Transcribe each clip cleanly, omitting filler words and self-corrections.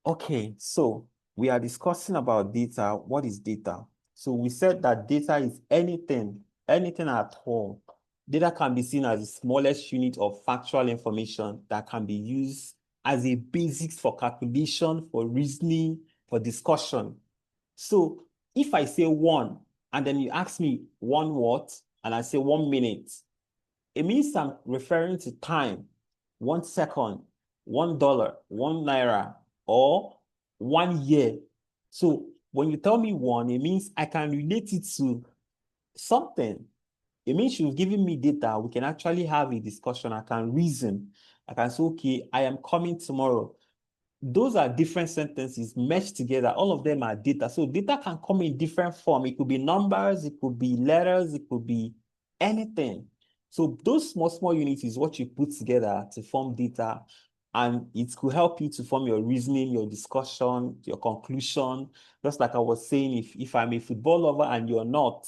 Okay, so we are discussing about data. What is data? So we said that data is anything at all. Data can be seen as the smallest unit of factual information that can be used as a basis for calculation, for reasoning, for discussion. So if I say one, and then you ask me one what, and I say 1 minute, it means I'm referring to time, 1 second, $1, 1 naira, or 1 year. So when you tell me one, it means I can relate it to something. It means you've given me data. We can actually have a discussion. I can reason. I can say, okay, I am coming tomorrow. Those are different sentences meshed together. All of them are data. So data can come in different form. It could be numbers, it could be letters, it could be anything. So those small units is what you put together to form data, and it could help you to form your reasoning, your discussion, your conclusion. Just like I was saying, if I'm a football lover and you're not,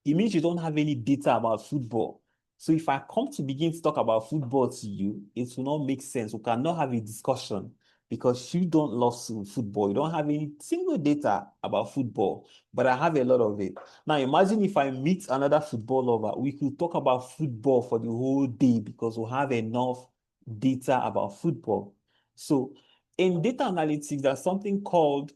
it means you don't have any data about football. So if I come to begin to talk about football to you, it will not make sense. We cannot have a discussion because you don't love football. You don't have any single data about football, but I have a lot of it. Now imagine if I meet another football lover, we could talk about football for the whole day because we'll have enough data about football. So in data analytics, there's something called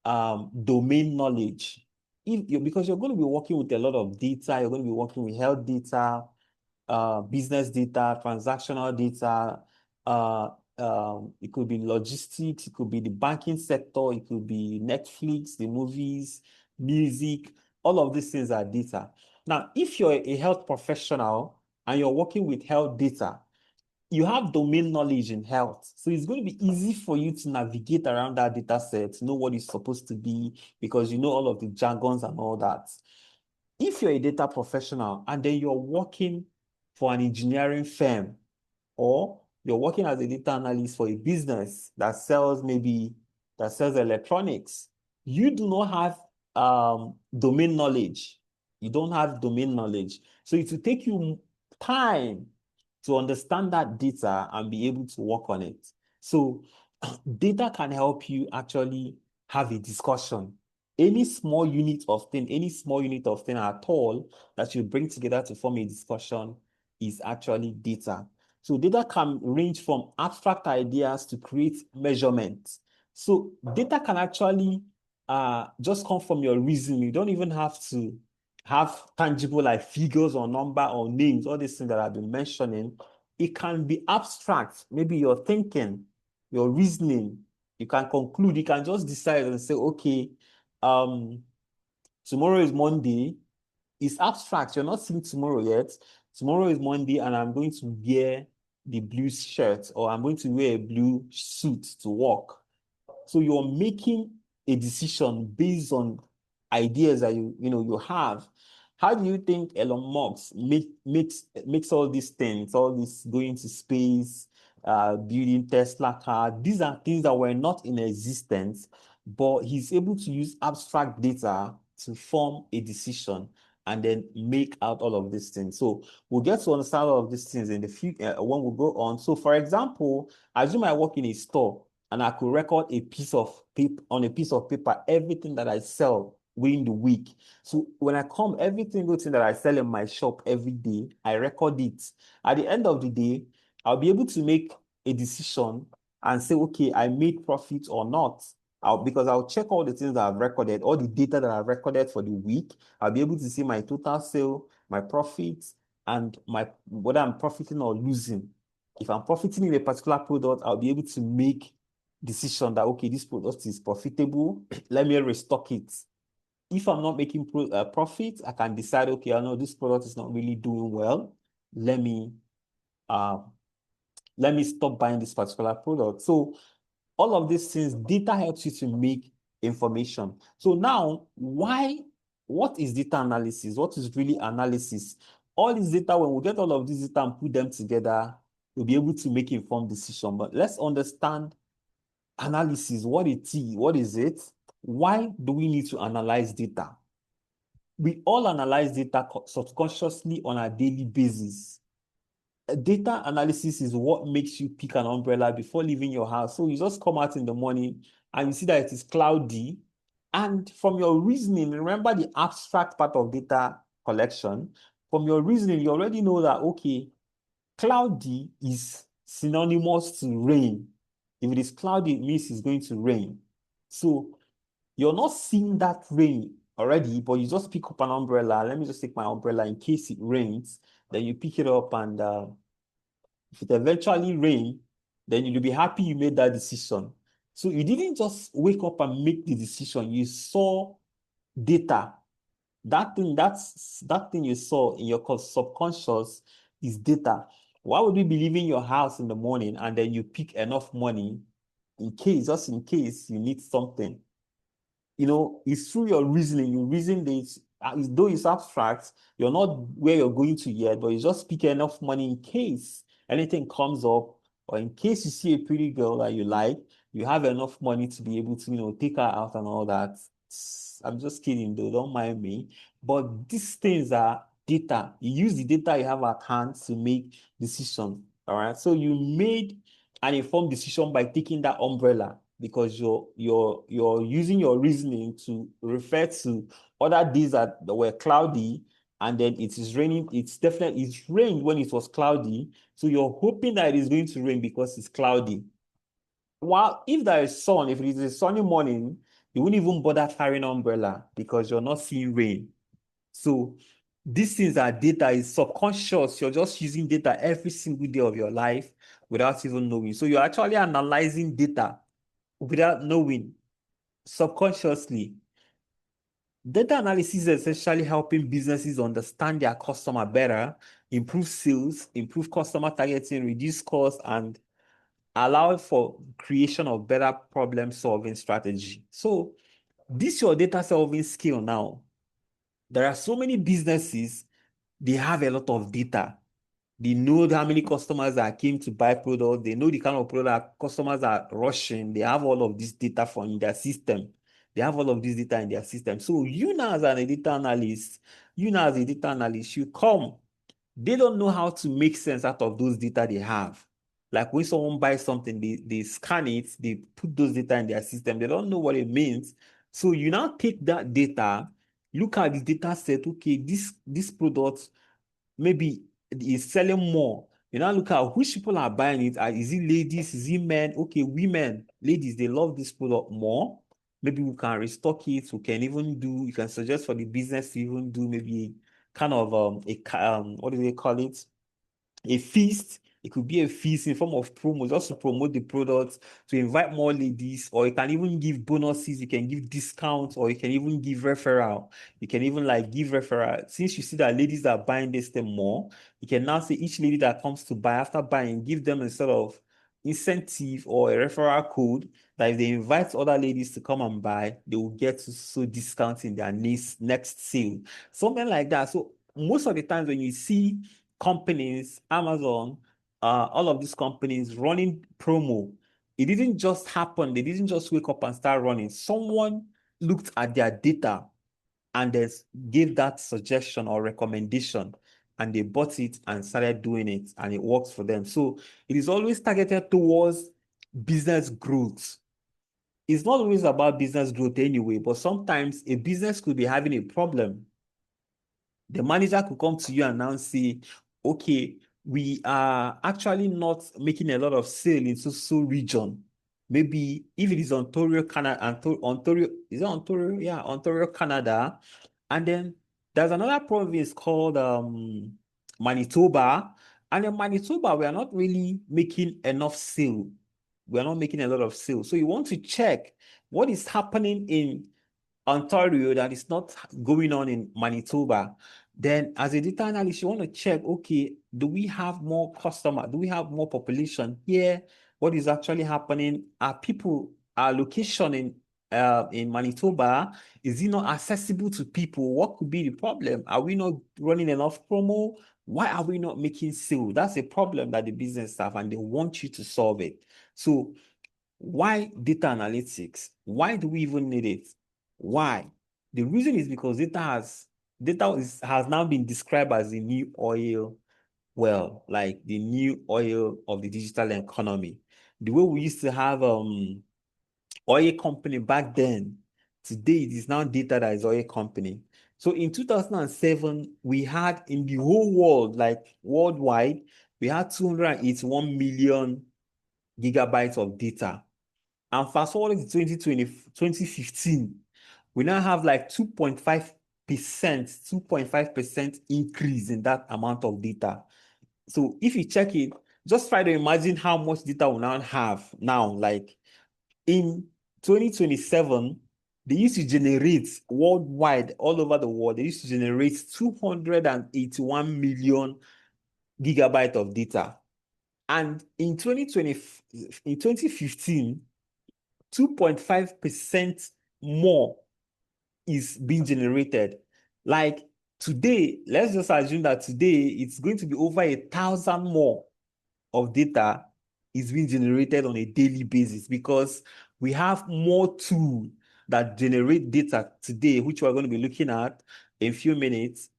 domain knowledge. Because you're going to be working with a lot of data, you're going to be working with health data, business data, transactional data. It could be logistics, it could be the banking sector, it could be Netflix, the movies, music. All of these things are data. Now, if you're a health professional and you're working with health data, you have domain knowledge in health. So it's going to be easy for you to navigate around that data set, know what it's supposed to be, because you know all of the jargons and all that. If you're a data professional and then you're working for an engineering firm, or you're working as a data analyst for a business that sells electronics, you do not have domain knowledge. You don't have domain knowledge. So it will take you time to understand that data and be able to work on it. So data can help you actually have a discussion. Any small unit of thing, at all that you bring together to form a discussion is actually data. So data can range from abstract ideas to create measurements. So data can actually just come from your reasoning. You don't even have to have tangible like figures or number or names, all these things that I've been mentioning. It can be abstract. Maybe you're thinking, your reasoning. You can conclude. You can just decide and say, okay, um, tomorrow is Monday. It's abstract. You're not seeing tomorrow yet. Tomorrow is Monday, and I'm going to wear the blue shirt, or I'm going to wear a blue suit to work. So you're making a decision based on ideas that you have. How do you think Elon Musk makes all these things, all this going to space, building Tesla car? These are things that were not in existence, but he's able to use abstract data to form a decision and then make out all of these things. So we'll get to understand all of these things in the future when we go on. So for example, assume I work in a store and I could record a piece of paper on a piece of paper, everything that I sell within the week. So when I come, every single thing that I sell in my shop every day, I record it. At the end of the day, I'll be able to make a decision and say, okay, I made profit or not. Because I'll check all the things that I've recorded, all the data that I've recorded for the week. I'll be able to see my total sale, my profits, and whether I'm profiting or losing. If I'm profiting in a particular product, I'll be able to make decision that, okay, this product is profitable, let me restock it. If I'm not making profit, I can decide, okay, I know this product is not really doing well. Let me uh, stop buying this particular product. So all of these things, data helps you to make information. So now, what is data analysis? What is really analysis? All this data, when we get all of this data and put them together, we'll be able to make informed decision. But let's understand analysis, what is it? Why do we need to analyze data? We all analyze data subconsciously on a daily basis. data analysis is what makes you pick an umbrella before leaving your house. So you just come out in the morning and you see that it is cloudy. And from your reasoning, remember the abstract part of data collection. From your reasoning, you already know that, okay, cloudy is synonymous to rain. If it is cloudy, it means it's going to rain. So you're not seeing that rain already, but you just pick up an umbrella. Let me just take my umbrella in case it rains. Then you pick it up, and if it eventually rains, then you'll be happy you made that decision. So you didn't just wake up and make the decision. You saw data. That thing you saw in your subconscious is data. Why would you be leaving your house in the morning and then you pick enough money in case, just in case you need something? It's through your reasoning. You reason this, though it's abstract, you're not where you're going to yet, but you just pick enough money in case anything comes up, or in case you see a pretty girl that you like, you have enough money to be able to, take her out and all that. I'm just kidding though, don't mind me. But these things are data. You use the data you have at hand to make decisions. All right. So you made an informed decision by taking that umbrella, because you're using your reasoning to refer to other days that were cloudy, and then it is raining. It's rained when it was cloudy, so you're hoping that it is going to rain because it's cloudy. While if there is sun, if it is a sunny morning, you wouldn't even bother carrying an umbrella because you're not seeing rain. So these things are data, is subconscious. You're just using data every single day of your life without even knowing. So you're actually analyzing data without knowing, subconsciously. Data analysis is essentially helping businesses understand their customer better, improve sales, improve customer targeting, reduce costs, and allow for creation of better problem-solving strategy. So this your data solving skill now. There are so many businesses, they have a lot of data. They know how many customers that came to buy product. They know the kind of product customers are rushing. They have all of this data in their system. They have all of this data in their system. So you now as an data analyst, you come. They don't know how to make sense out of those data they have. Like when someone buys something, they scan it, they put those data in their system. They don't know what it means. So you now take that data, look at the data set. Okay, this product maybe is selling more. You now look at which people are buying it. Is it ladies? Is it men? Okay, women, ladies, they love this product more. Maybe we can restock it. You can suggest for the business to even do maybe kind of what do they call it? A feast. It could be a feast in form of promo, just to promote the product, to invite more ladies, or you can even give bonuses, you can give discounts, or you can even give referral. You can even like give referral. Since you see that ladies are buying this thing more, you can now say each lady that comes to buy, after buying, give them a sort of incentive or a referral code that if they invite other ladies to come and buy, they will get so discounts in their next sale. Something like that. So most of the times when you see companies, Amazon, all of these companies running promo, it didn't just happen. They didn't just wake up and start running. Someone looked at their data and they gave that suggestion or recommendation, and they bought it and started doing it, and it works for them. So it is always targeted towards business growth. It's not always about business growth anyway, but sometimes a business could be having a problem. The manager could come to you and now say, okay, we are actually not making a lot of sale in so region. Maybe if it is Ontario, Canada, Ontario, is it Ontario? Yeah, Ontario, Canada. And then there's another province called Manitoba. And in Manitoba, we are not really making enough sale. We are not making a lot of sales. So you want to check what is happening in Ontario that is not going on in Manitoba. Then as a data analyst, you want to check, okay, do we have more customer? Do we have more population here? What is actually happening? Our location in Manitoba, is it not accessible to people? What could be the problem? Are we not running enough promo? Why are we not making sales? That's a problem that the business have, and they want you to solve it. So why data analytics? Why do we even need it? Why? The reason is because has now been described as the new oil. well, like the new oil of the digital economy. The way we used to have oil company back then, today it is now data that is oil company. So in 2007, we had in the whole world, like worldwide, we had 281 million gigabytes of data. And fast forward to 2015, we now have like 2.5% increase in that amount of data. So if you check it, just try to imagine how much data we now have now. Like in 2027, they used to generate worldwide, all over the world, they used to generate 281 million gigabyte of data. And in 2015, 2.5% more is being generated. Like today, let's just assume that today it's going to be over 1,000 more of data is being generated on a daily basis, because we have more tools that generate data today, which we're going to be looking at in a few minutes,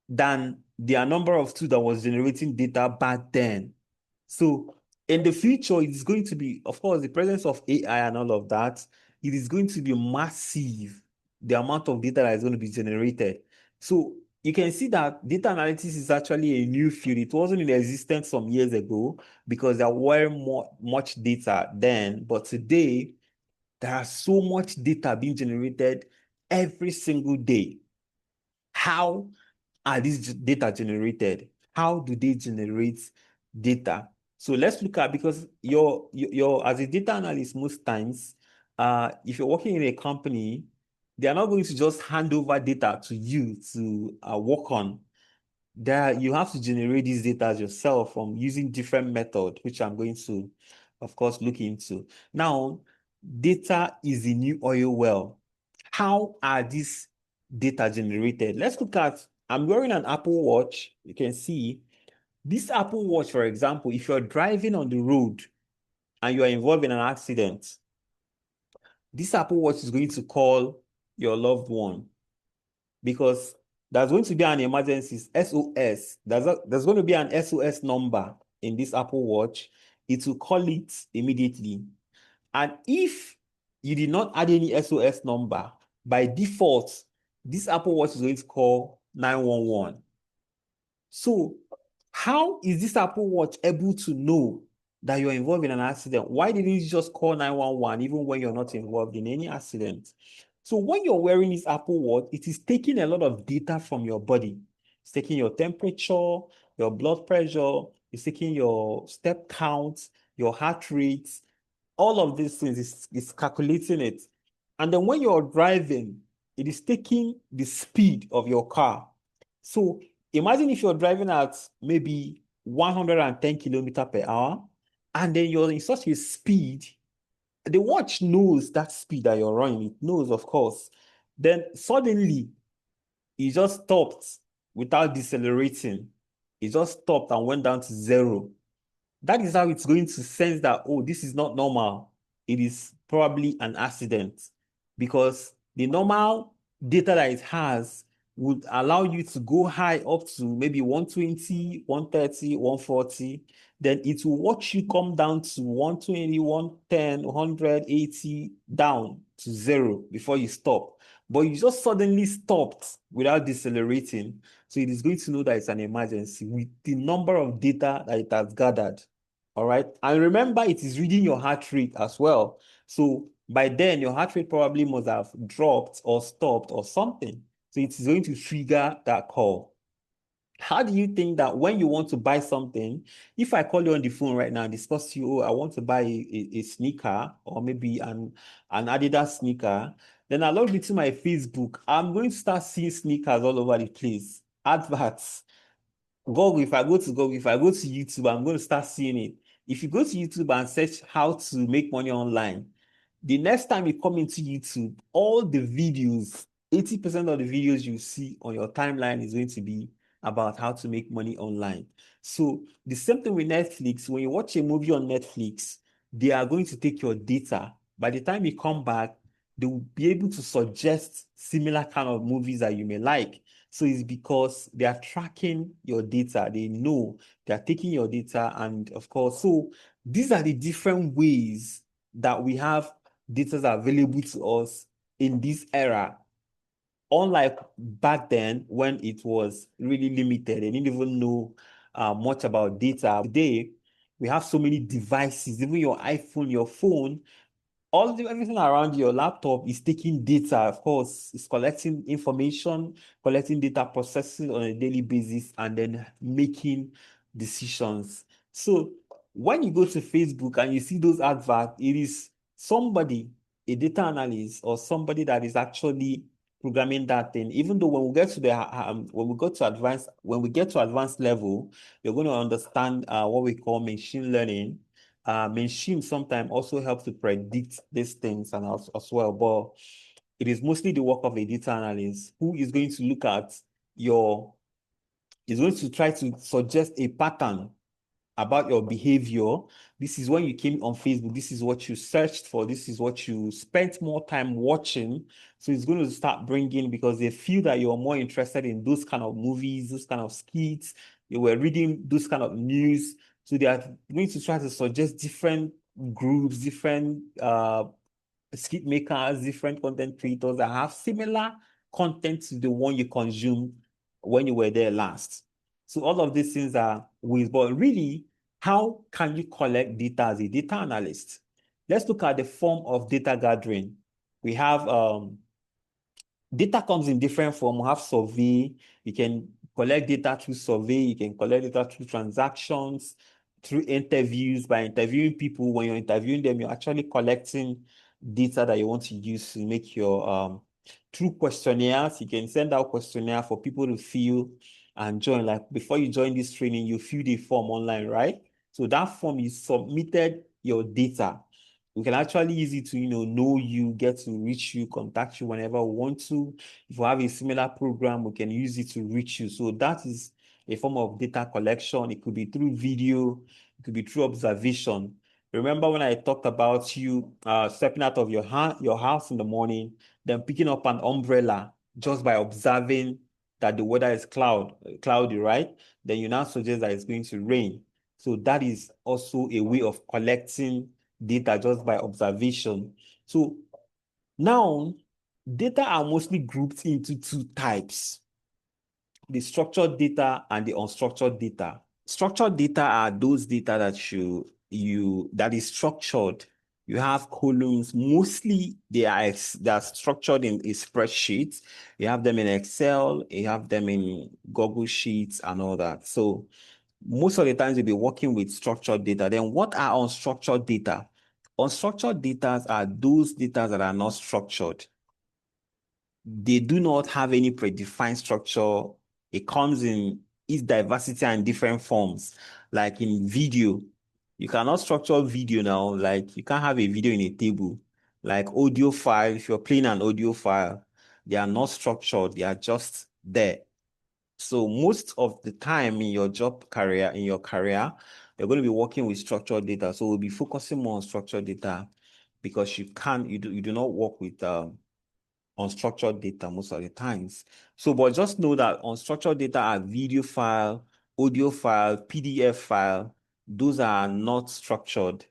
than the number of tools that was generating data back then. So in the future, it is going to be, of course, the presence of AI and all of that, it is going to be massive, the amount of data that is going to be generated. So you can see that data analytics is actually a new field. It wasn't in existence some years ago because there were much data then, but today there is so much data being generated every single day. How are these data generated? How do they generate data? So let's look at, because you're as a data analyst, most times, if you're working in a company, they are not going to just hand over data to you to work on. There, you have to generate these data yourself from using different methods, which I'm going to, of course, look into. Now, data is the new oil well. How are these data generated? Let's look at, I'm wearing an Apple Watch. You can see this Apple Watch, for example, if you're driving on the road and you are involved in an accident, this Apple Watch is going to call your loved one, because there's going to be an emergency SOS. There's going to be an SOS number in this Apple Watch. It will call it immediately. And if you did not add any SOS number, by default, this Apple Watch is going to call 911. So how is this Apple Watch able to know that you're involved in an accident? Why didn't you just call 911 even when you're not involved in any accident? So when you're wearing this Apple Watch, it is taking a lot of data from your body. It's taking your temperature, your blood pressure, it's taking your step count, your heart rate, all of these things is calculating it. And then when you're driving, it is taking the speed of your car. So imagine if you're driving at maybe 110 kilometers per hour, and then you're in such a speed, the watch knows that speed that you're running. It knows, of course. Then suddenly, it just stopped without decelerating. It just stopped and went down to zero. That is how it's going to sense that, oh, this is not normal. It is probably an accident, because the normal data that it has would allow you to go high up to maybe 120, 130, 140. Then it will watch you come down to 120, 110, 180, down to zero before you stop. But you just suddenly stopped without decelerating. So it is going to know that it's an emergency with the number of data that it has gathered. All right. And remember, it is reading your heart rate as well. So by then, your heart rate probably must have dropped or stopped or something. So it is going to trigger that call. How do you think that when you want to buy something, if I call you on the phone right now and discuss to you, oh, I want to buy a sneaker, or maybe an Adidas sneaker, then I log into my Facebook, I'm going to start seeing sneakers all over the place, adverts. Google, if I go to Google, if I go to YouTube, I'm going to start seeing it. If you go to YouTube and search how to make money online, the next time you come into YouTube, all the videos, 80% of the videos you see on your timeline is going to be about how to make money online. So the same thing with Netflix. When you watch a movie on Netflix, they are going to take your data. By the time you come back, they will be able to suggest similar kind of movies that you may like. So it's because they are tracking your data. They know they are taking your data. And of course, so these are the different ways that we have data available to us in this era. Unlike back then when it was really limited, they didn't even know much about data. Today, we have so many devices, even your iPhone, your phone, everything around your laptop is taking data. Of course, it's collecting information, collecting data, processing on a daily basis, and then making decisions. So when you go to Facebook and you see those adverts, it is somebody, a data analyst, or somebody that is actually programming that thing. Even though when we get to the when we get to advanced level, you're going to understand what we call machine learning. Machine sometimes also helps to predict these things and as well, but it is mostly the work of a data analyst who is going to look at is going to try to suggest a pattern about your behavior. This is when you came on Facebook. This is what you searched for. This is what you spent more time watching. So it's going to start bringing, because they feel that you're more interested in those kind of movies, those kind of skits. You were reading those kind of news. So they are going to try to suggest different groups, different skit makers, different content creators that have similar content to the one you consumed when you were there last. So all of these things are ways, but really, how can you collect data as a data analyst? Let's look at the form of data gathering. We have data comes in different form. We have survey. You can collect data through survey. You can collect data through transactions, through interviews. By interviewing people, when you're interviewing them, you're actually collecting data that you want to use to make your through questionnaires. You can send out questionnaire for people to fill and join. Like before you join this training, you fill the form online, right? So that form, you submitted your data. We can actually use it to, know you, get to reach you, contact you whenever we want to. If we have a similar program, we can use it to reach you. So that is a form of data collection. It could be through video, it could be through observation. Remember when I talked about you stepping out of your house in the morning, then picking up an umbrella just by observing that the weather is cloudy, right? Then you now suggest that it's going to rain. So that is also a way of collecting data just by observation. So now, data are mostly grouped into two types: the structured data and the unstructured data. Structured data are those data that is structured. You have columns. Mostly they are structured in a spreadsheet. You have them in Excel, you have them in Google Sheets and all that. So most of the times you'll be working with structured data. Then what are unstructured data? Unstructured data are those data that are not structured. They do not have any predefined structure. It comes in its diversity and different forms. Like in video, you cannot structure video now. Like you can't have a video in a table. Like audio file, if you're playing an audio file, they are not structured. They are just there. So most of the time in your career, you're going to be working with structured data. So we'll be focusing more on structured data, because you do not work with unstructured data most of the times. So, but just know that unstructured data are video file, audio file, PDF file. Those are not structured.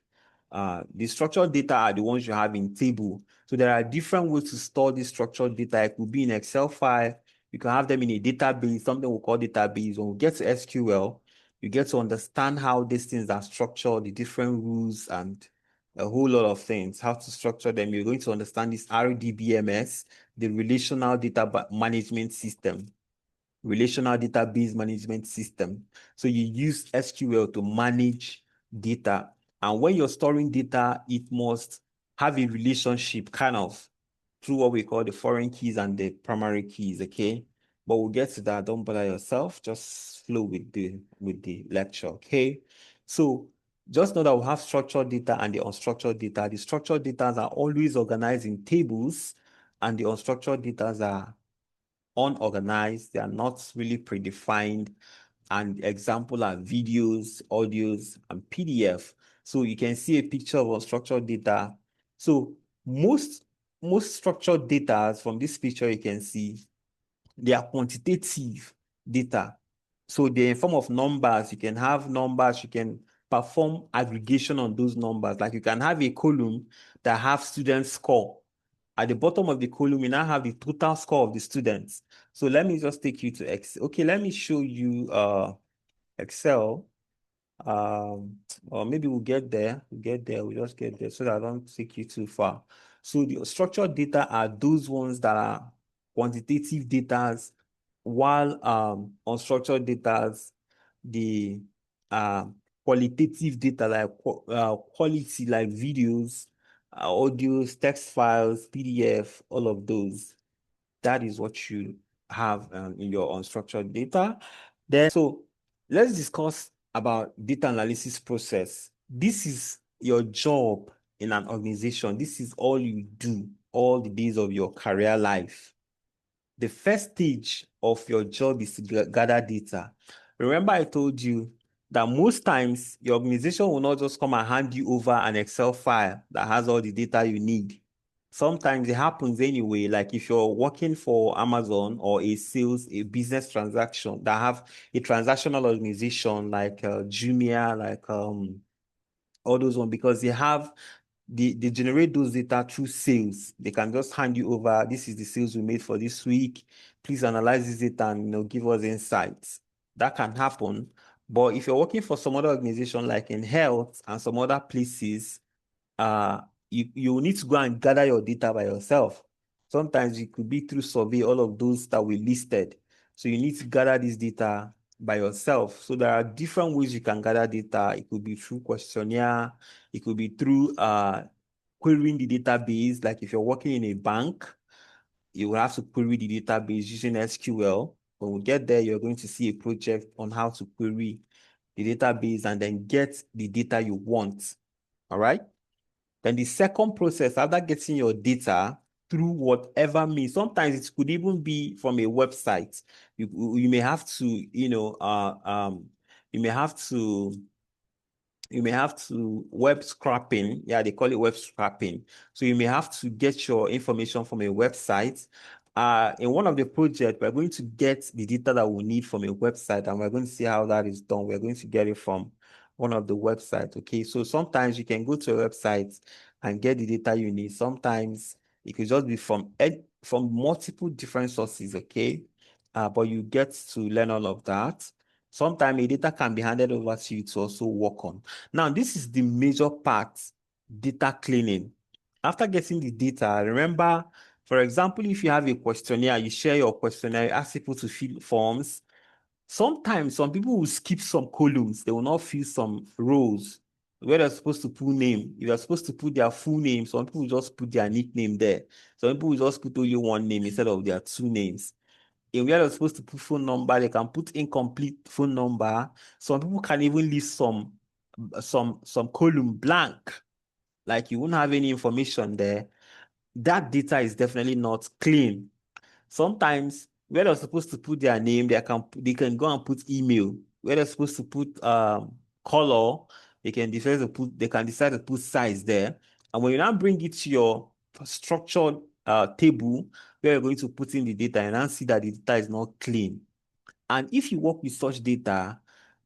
The structured data are the ones you have in table. So there are different ways to store this structured data. It could be in Excel file. You can have them in a database, something we call database. When we get to SQL, you get to understand how these things are structured, the different rules, and a whole lot of things, how to structure them. You're going to understand this RDBMS, the relational data management system, relational database management system. So you use SQL to manage data. And when you're storing data, it must have a relationship kind of through what we call the foreign keys and the primary keys, okay? But we'll get to that. Don't bother yourself. Just flow with the lecture, okay? So just know that we have structured data and the unstructured data. The structured data are always organized in tables, and the unstructured data are unorganized. They are not really predefined. And example are videos, audios, and PDF. So you can see a picture of unstructured data. So most structured data from this picture, you can see They are quantitative data. So they're in form of numbers. You can have numbers, you can perform aggregation on those numbers. Like you can have a column that have student score. At the bottom of the column, you now have the total score of the students. So let me just take you to Excel. Okay, let me show you Excel. Or maybe we'll get there. We'll just get there so that I don't take you too far. So the structured data are those ones that are quantitative data, while unstructured data, the qualitative data like quality, like videos, audios, text files, PDF, all of those. That is what you have in your unstructured data. Then, so let's discuss about data analysis process. This is your job in an organization. This is all you do all the days of your career life. The first stage of your job is to gather data. Remember, I told you that most times your organization will not just come and hand you over an Excel file that has all the data you need. Sometimes it happens anyway, like if you're working for Amazon or a business transaction that have a transactional organization like Jumia, like all those ones, because they generate those data through sales. They can just hand you over, this is the sales we made for this week. Please analyze this data and give us insights. That can happen. But if you're working for some other organization like in health and some other places, you need to go and gather your data by yourself. Sometimes it could be through survey, all of those that we listed. So you need to gather this data by yourself. So there are different ways you can gather data. It could be through questionnaire. It could be through querying the database. Like if you're working in a bank, you will have to query the database using SQL. When we get there, you're going to see a project on how to query the database and then get the data you want. All right. Then the second process, after getting your data through whatever means, sometimes it could even be from a website. You may have to, you may have to web scraping. Yeah, they call it web scraping. So you may have to get your information from a website. In one of the projects, we're going to get the data that we need from a website, and we're going to see how that is done. We're going to get it from one of the websites. Okay, so sometimes you can go to a website and get the data you need. Sometimes it could just be from multiple different sources. Okay, but you get to learn all of that. Sometimes a data can be handed over to you to also work on. Now, this is the major part, data cleaning. After getting the data, remember, for example, if you have a questionnaire, you share your questionnaire, you ask people to fill forms. Sometimes some people will skip some columns. They will not fill some rows where they're supposed to put name. If they're supposed to put their full name, some people will just put their nickname there. Some people will just put only one name instead of their two names. In where they're supposed to put phone number, they can put incomplete phone number. Some people can even leave some column blank, like you won't have any information there. That data is definitely not clean. Sometimes where they're supposed to put their name, they can go and put email. Where they're supposed to put color, they can decide to put size there. And when you now bring it to your structured table where you're going to put in the data, and now see that the data is not clean. And if you work with such data,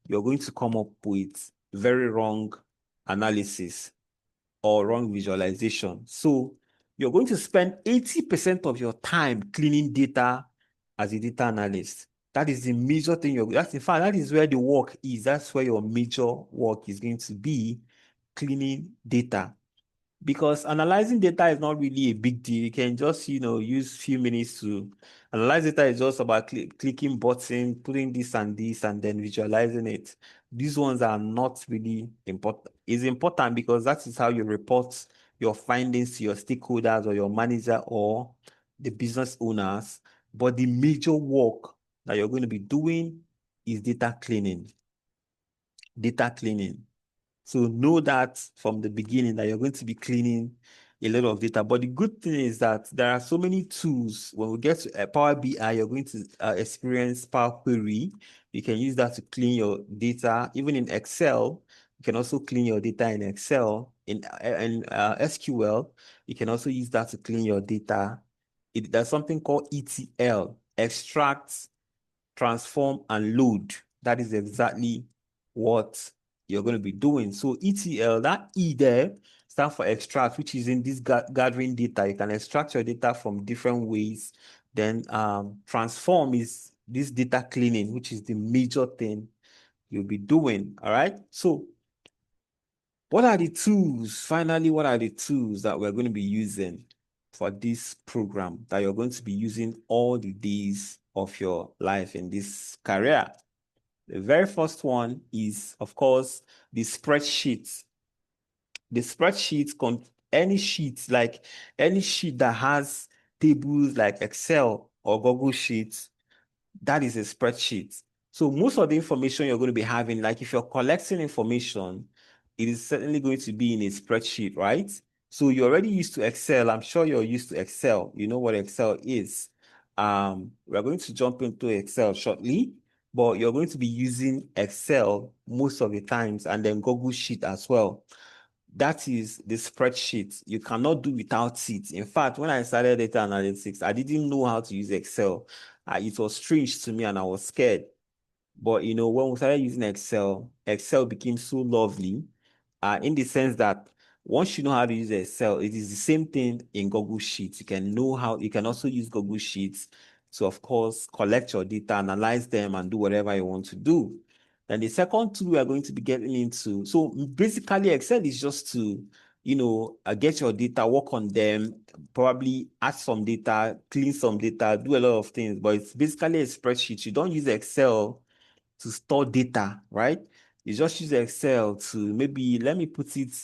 you're going to come up with very wrong analysis or wrong visualization. So you're going to spend 80% of your time cleaning data as a data analyst. That is the major thing in fact, that is where the work is. That's where your major work is going to be, cleaning data. Because analyzing data is not really a big deal. You can just, use few minutes to analyze data. Is just about clicking button, putting this, and then visualizing it. These ones are not really important. It's important because that is how you report your findings to your stakeholders or your manager or the business owners. But the major work that you're going to be doing is data cleaning. Data cleaning. So know that from the beginning that you're going to be cleaning a lot of data. But the good thing is that there are so many tools. When we get to Power BI, you're going to experience Power Query. You can use that to clean your data. Even in Excel, you can also clean your data in Excel. In SQL, you can also use that to clean your data. There's something called ETL. extract, transform, and load. That is exactly what you're going to be doing. So ETL, that E there stands for extract, which is in this gathering data. You can extract your data from different ways. Then transform is this data cleaning, which is the major thing you'll be doing. All right. So what are the tools? Finally, what are the tools that we're going to be using for this program that you're going to be using all the days of your life in this career? The very first one is, of course, the spreadsheet. The spreadsheet, any sheet, like any sheet that has tables like Excel or Google Sheets, that is a spreadsheet. So most of the information you're going to be having, like if you're collecting information, it is certainly going to be in a spreadsheet, right? So you're already used to Excel. I'm sure you're used to Excel. You know what Excel is. We're going to jump into Excel shortly, but you're going to be using Excel most of the times and then Google Sheet as well. That is the spreadsheet. You cannot do without it. In fact, when I started data analytics, I didn't know how to use Excel. It was strange to me and I was scared. But when we started using Excel, Excel became so lovely, in the sense that once you know how to use Excel, it is the same thing in Google Sheets. You can also use Google Sheets to, of course, collect your data, analyze them, and do whatever you want to do. And the second tool we are going to be getting into, so basically Excel is just to, get your data, work on them, probably add some data, clean some data, do a lot of things, but it's basically a spreadsheet. You don't use Excel to store data, right? You just use Excel to maybe, let me put it,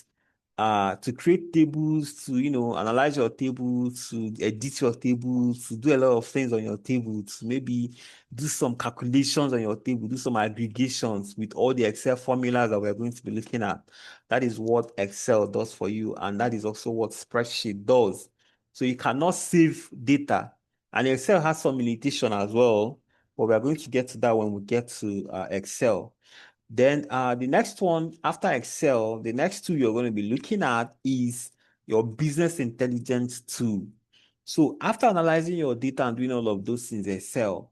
to create tables, to, analyze your tables, to edit your tables, to do a lot of things on your table, to maybe do some calculations on your table, do some aggregations with all the Excel formulas that we're going to be looking at. That is what Excel does for you. And that is also what spreadsheet does. So you cannot save data. And Excel has some limitation as well, but we're going to get to that when we get to Excel. Then the next one after Excel, the next tool you're going to be looking at is your business intelligence tool. So after analyzing your data and doing all of those things in Excel,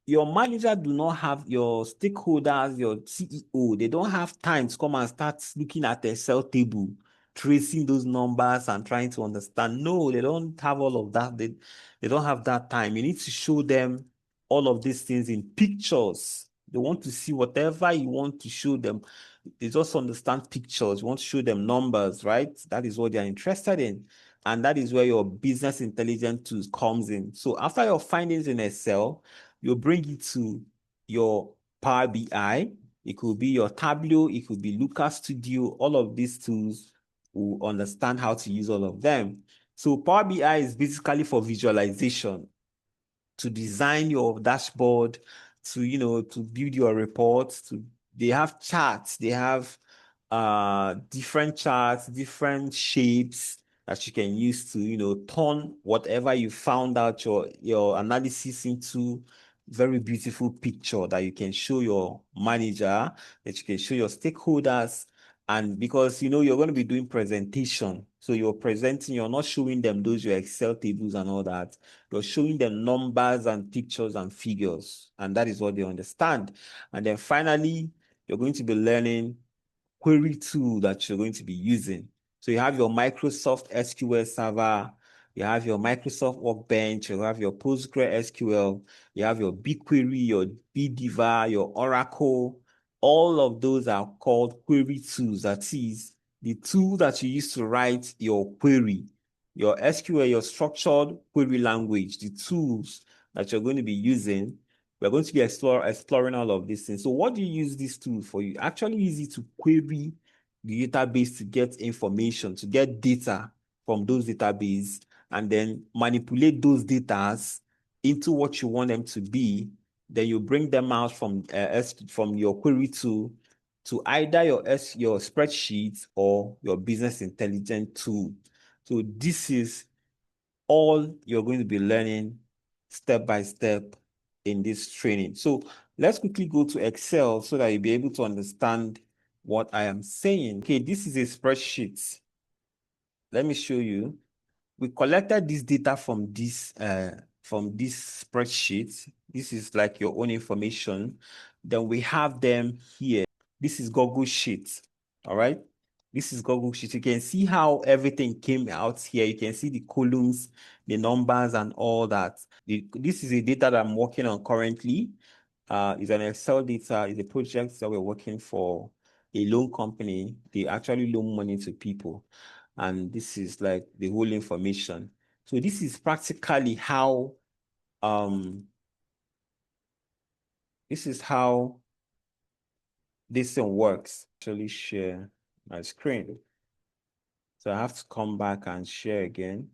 your manager do not have, your stakeholders, your CEO, they don't have time to come and start looking at the Excel table, tracing those numbers and trying to understand. No, they don't have all of that. They don't have that time. You need to show them all of these things in pictures. They want to see whatever you want to show them. They just understand pictures. You want to show them numbers, right? That is what they're interested in. And that is where your business intelligence tools comes in. So after your findings in Excel, you bring it to your Power BI. It could be your Tableau, it could be Looker Studio. All of these tools will understand how to use all of them. So Power BI is basically for visualization, to design your dashboard, to build your reports. They have charts, they have different charts, different shapes that you can use to turn whatever you found out your analysis into very beautiful picture that you can show your manager, that you can show your stakeholders. And because you're going to be doing presentation, so you're presenting, you're not showing them those your Excel tables and all that. You're showing them numbers and pictures and figures, and that is what they understand. And then finally, you're going to be learning query tool that you're going to be using. So you have your Microsoft SQL Server, you have your Microsoft Workbench, you have your PostgreSQL, you have your BigQuery, your BDiva, your Oracle. All of those are called query tools. That is the tool that you use to write your query, your SQL, your structured query language, the tools that you're going to be using. We're going to be exploring all of these things. So what do you use this tool for? You actually use it to query the database to get information, to get data from those databases, and then manipulate those data into what you want them to be. Then you bring them out from your query tool to either your spreadsheet or your business intelligence tool. So this is all you're going to be learning step by step in this training. So let's quickly go to Excel so that you'll be able to understand what I am saying. Okay, this is a spreadsheet. Let me show you. We collected this data from this from this spreadsheet. This is like your own information. Then we have them here. This is Google Sheets. All right. This is Google Sheets. You can see how everything came out here. You can see the columns, the numbers, and all that. This is the data that I'm working on currently. It's an Excel data. It's a project that we're working for a loan company. They actually loan money to people. And this is like the whole information. So this is practically how this is how this thing works. Actually share my screen. So I have to come back and share again.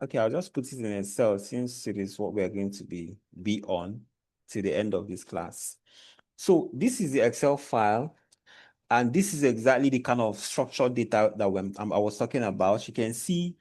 Okay, I'll just put it in Excel since it is what we're going to be on to the end of this class. So this is the Excel file. And this is exactly the kind of structured data that I was talking about. You can see,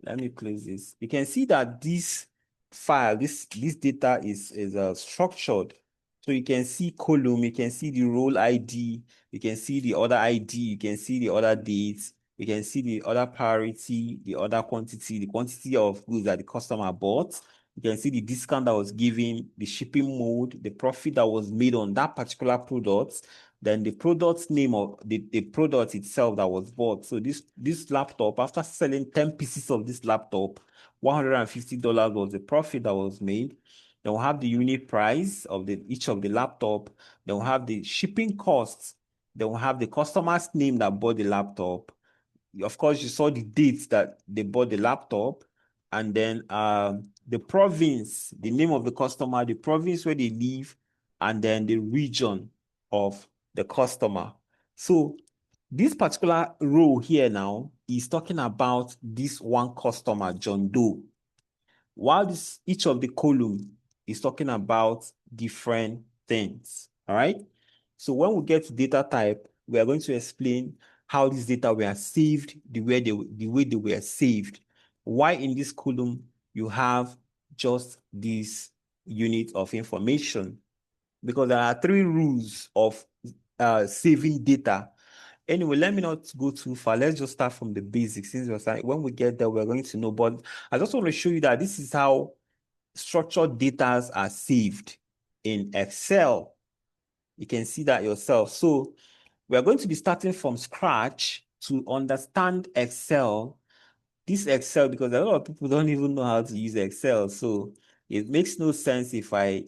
let me close this. You can see that this file, this data is structured. So you can see column, you can see the role ID, you can see the order ID, you can see the order dates, you can see the order priority, the order quantity, the quantity of goods that the customer bought. You can see the discount that was given, the shipping mode, the profit that was made on that particular product, then the product's name of the product itself that was bought. So this laptop, after selling 10 pieces of this laptop, $150 was the profit that was made. Then we'll have the unit price of each of the laptop. Then we'll have the shipping costs. Then we'll have the customer's name that bought the laptop. Of course, you saw the dates that they bought the laptop, and then the province, the name of the customer, the province where they live, and then the region of the customer. So this particular row here now is talking about this one customer, John Doe, while each of the column is talking about different things. All right. So when we get to data type, we are going to explain how these data were saved, the way they were saved. Why in this column you have just this unit of information, because there are 3 rules of saving data. Anyway, let me not go too far. Let's just start from the basics. Since we're starting, when we get there, we're going to know. But I just want to show you that this is how structured data are saved in Excel. You can see that yourself. So we're going to be starting from scratch to understand Excel. This Excel, because a lot of people don't even know how to use Excel. So it makes no sense if I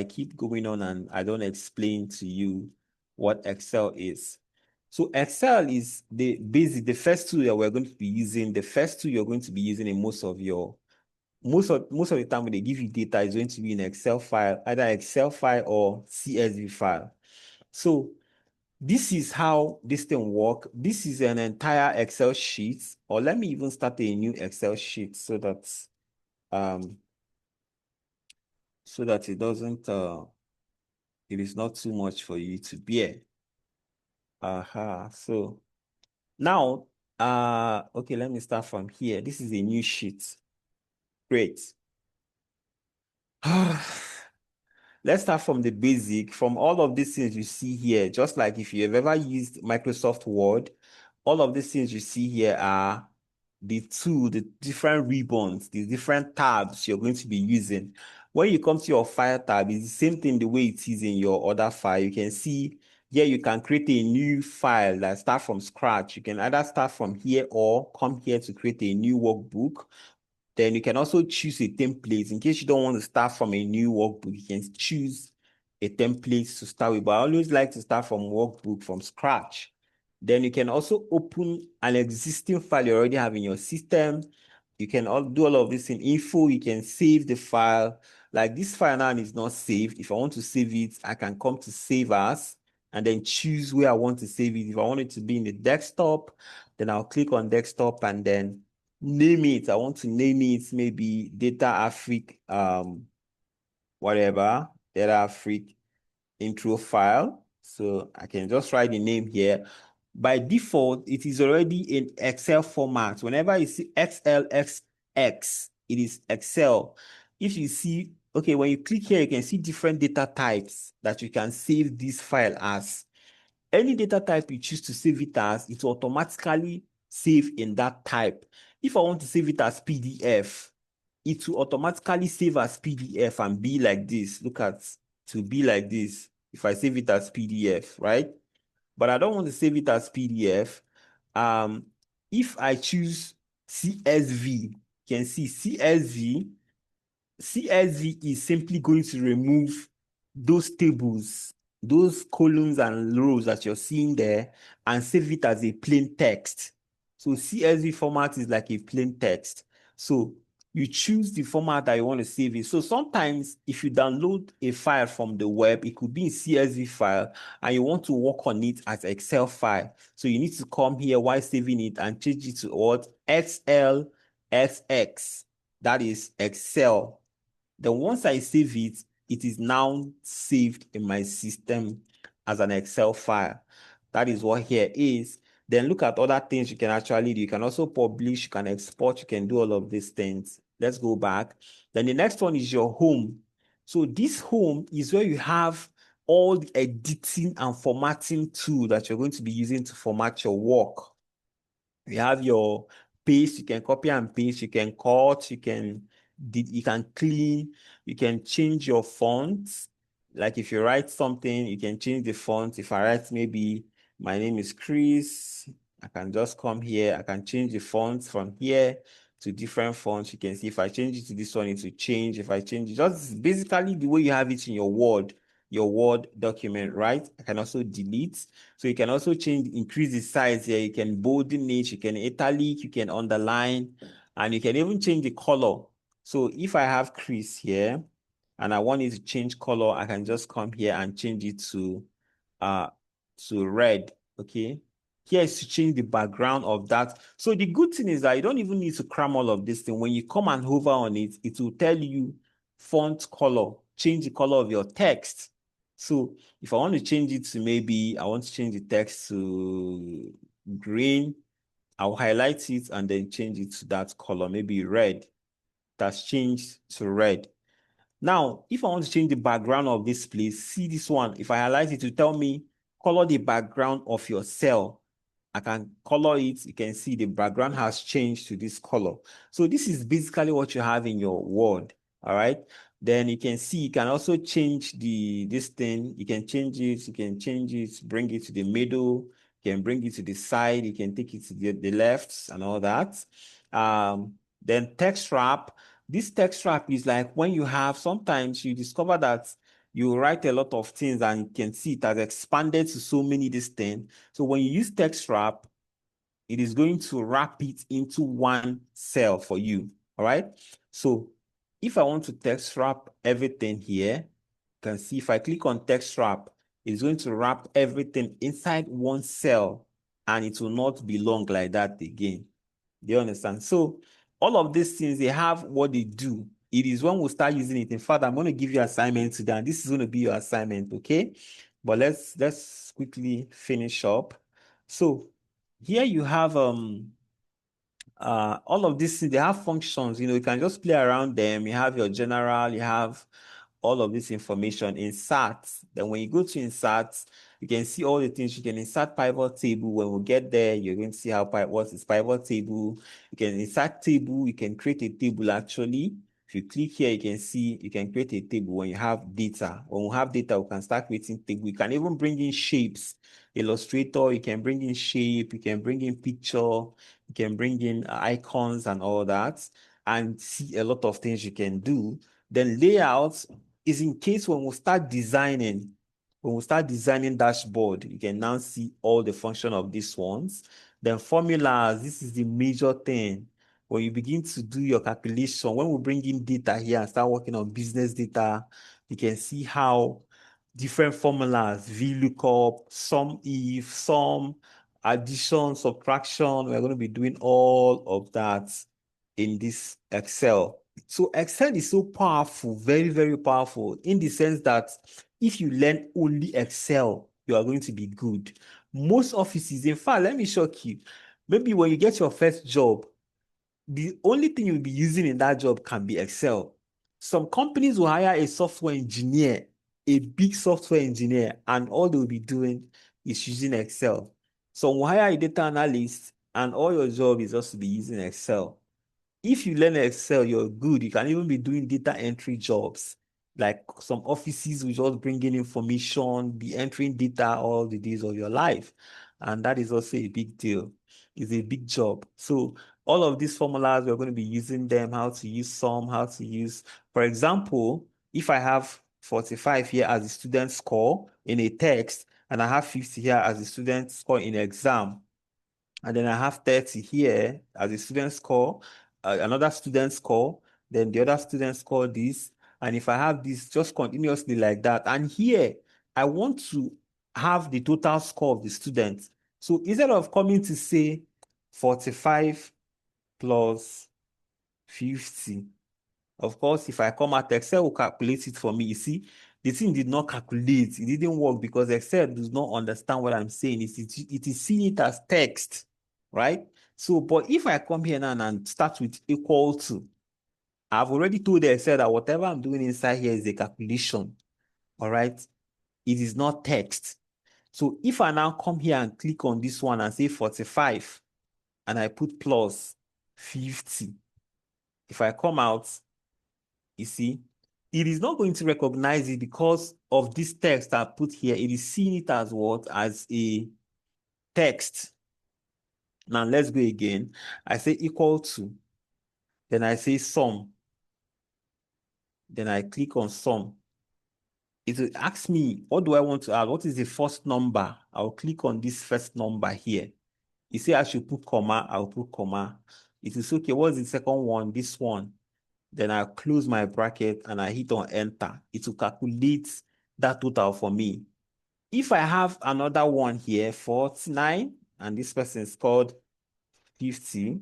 keep going on and I don't explain to you what Excel is. So Excel is the first tool that we're going to be using, the first tool you're going to be using in most of the time when they give you data is going to be in Excel file, either Excel file or CSV file. So this is how this thing works. This is an entire Excel sheet, or let me even start a new Excel sheet so that it doesn't it is not too much for you to bear. So now okay, let me start from here. This is a new sheet. Great. Let's start from the basic. From all of these things you see here, just like if you have ever used Microsoft Word, all of these things you see here are the different ribbons, the different tabs you're going to be using. When you come to your file tab, it's the same thing the way it is in your other file. You can see here you can create a new file that start from scratch. You can either start from here or come here to create a new workbook. Then you can also choose a template. In case you don't want to start from a new workbook, you can choose a template to start with. But I always like to start from workbook from scratch. Then you can also open an existing file you already have in your system. You can do all of this in info. You can save the file. Like this file now is not saved. If I want to save it, I can come to save as and then choose where I want to save it. If I want it to be in the desktop, then I'll click on desktop and then name it. I want to name it maybe Data Afric, whatever, Data Afric intro file. So I can just write the name here. By default, it is already in Excel format. Whenever you see XLXX, it is Excel. If you see, okay, when you click here, you can see different data types that you can save this file as. Any data type you choose to save it as, it will automatically save in that type. If I want to save it as PDF, it will automatically save as PDF and be like this. Look at, to be like this. If I save it as PDF, right? But I don't want to save it as PDF. If I choose CSV, you can see CSV is simply going to remove those tables, those columns and rows that you're seeing there, and save it as a plain text. So CSV format is like a plain text. So you choose the format that you want to save it. So sometimes if you download a file from the web, it could be a CSV file, and you want to work on it as Excel file. So you need to come here while saving it and change it to what? XLSX. That is Excel. Then once I save it, it is now saved in my system as an Excel file. That is what here is. Then look at other things you can actually do. You can also publish, you can export, you can do all of these things. Let's go back. Then the next one is your home. So this home is where you have all the editing and formatting tool that you're going to be using to format your work. You have your paste, you can copy and paste, you can cut, you can clean, you can change your fonts. Like if you write something, you can change the font. If I write maybe my name is Chris, I can just come here, I can change the fonts from here to different fonts. You can see if I change it to this one, it will change. If I change it, just basically the way you have it in your Word document, right? I can also delete. So you can also increase the size here. You can bolden it, you can italic, you can underline, and you can even change the color. So if I have Chris here and I want it to change color, I can just come here and change it to red. Okay. Here is to change the background of that. So the good thing is that you don't even need to cram all of this thing. When you come and hover on it, it will tell you font color, change the color of your text. So if I want to change it to maybe, I want to change the text to green, I'll highlight it and then change it to that color, maybe red. That's changed to red. Now, if I want to change the background of this place, see this one. If I highlight it to tell me, color the background of your cell. I can color it. You can see the background has changed to this color. So this is basically what you have in your Word. All right. Then you can see, you can also change this thing. You can change it, bring it to the middle, you can bring it to the side, you can take it to the left and all that. Then text wrap. This text wrap is like when you have, sometimes you discover that you write a lot of things and you can see it has expanded to so many this thing. So when you use text wrap, it is going to wrap it into one cell for you. All right. So if I want to text wrap everything here, you can see if I click on text wrap, it's going to wrap everything inside one cell and it will not be long like that again. Do you understand? So all of these things, they have what they do. It is when we start using it. In fact, I'm going to give you assignment today, and this is going to be your assignment, okay? But let's quickly finish up. So here you have all of these things, they have functions, you can just play around them. You have your general, you have all of this information. Insert. Then when you go to insert, you can see all the things. You can insert pivot table. When we get there, you're going to see what is pivot table. You can insert table. You can create a table actually. If you click here, you can see you can create a table when you have data. When we have data, we can start creating table. You can even bring in shapes. Illustrator, you can bring in shape, you can bring in picture, you can bring in icons and all that, and see a lot of things you can do. Then layouts is in case when we start designing dashboard, you can now see all the function of these ones. Then formulas, this is the major thing. When you begin to do your calculation, when we bring in data here and start working on business data, you can see how different formulas, VLOOKUP, sum if, sum, addition, subtraction, we're going to be doing all of that in this Excel. So Excel is so powerful, very, very powerful, in the sense that if you learn only Excel, you are going to be good. Most offices, in fact, let me shock you. Maybe when you get your first job, the only thing you'll be using in that job can be Excel. Some companies will hire a software engineer, a big software engineer, and all they'll be doing is using Excel. Some will hire a data analyst, and all your job is just to be using Excel. if you learn Excel, you're good. You can even be doing data entry jobs. Like some offices will just bring in information, be entering data all the days of your life. And that is also a big deal. It's a big job. So all of these formulas, we're going to be using them, how to use sum, how to use, for example, if I have 45 here as a student score in a text, and I have 50 here as a student score in exam, and then I have 30 here as a student score, another student score, then the other student score this. And if I have this just continuously like that, and here I want to have the total score of the students. So instead of coming to say 45 plus 50, of course, if I come out, Excel will calculate it for me. You see, the thing did not calculate. It didn't work because Excel does not understand what I'm saying. It is seeing it as text, right? So, but if I come here now and start with equal to, I've already told Excel that whatever I'm doing inside here is a calculation, all right? It is not text. So if I now come here and click on this one and say 45, and I put plus 50, if I come out, you see, it is not going to recognize it because of this text I put here. It is seeing it as what? As a text. Now let's go again. I say equal to, then I say sum. Then I click on sum. It will ask me, what do I want to add? What is the first number? I'll click on this first number here. You say I should put comma, I'll put comma. It is okay. What's the second one? This one. Then I close my bracket and I hit on enter. It will calculate that total for me. If I have another one here, 49, and this person scored 50.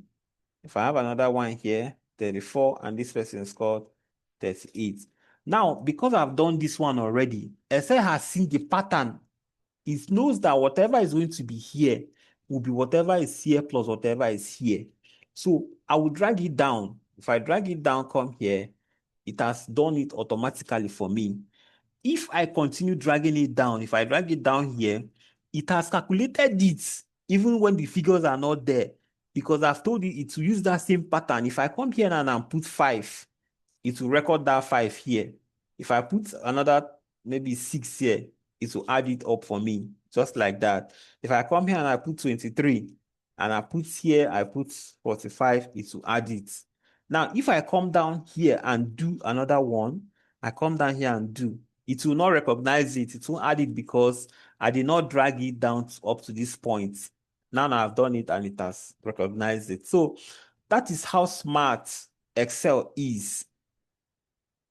If I have another one here, 34, and this person scored 38. Now, because I've done this one already, Excel has seen the pattern. It knows that whatever is going to be here will be whatever is here plus whatever is here. So I will drag it down. If I drag it down, come here, it has done it automatically for me. If I continue dragging it down, if I drag it down here, it has calculated it even when the figures are not there, because I've told it to use that same pattern. If I come here and I put 5, it will record that 5 here. If I put another maybe 6 here, it will add it up for me, just like that. If I come here and I put 23, and I put here, I put 45, it will add it. Now, if I come down here and do another one, I come down here and do, it will not recognize it. It won't add it because I did not drag it down up to this point. Now I've done it and it has recognized it. So that is how smart Excel is.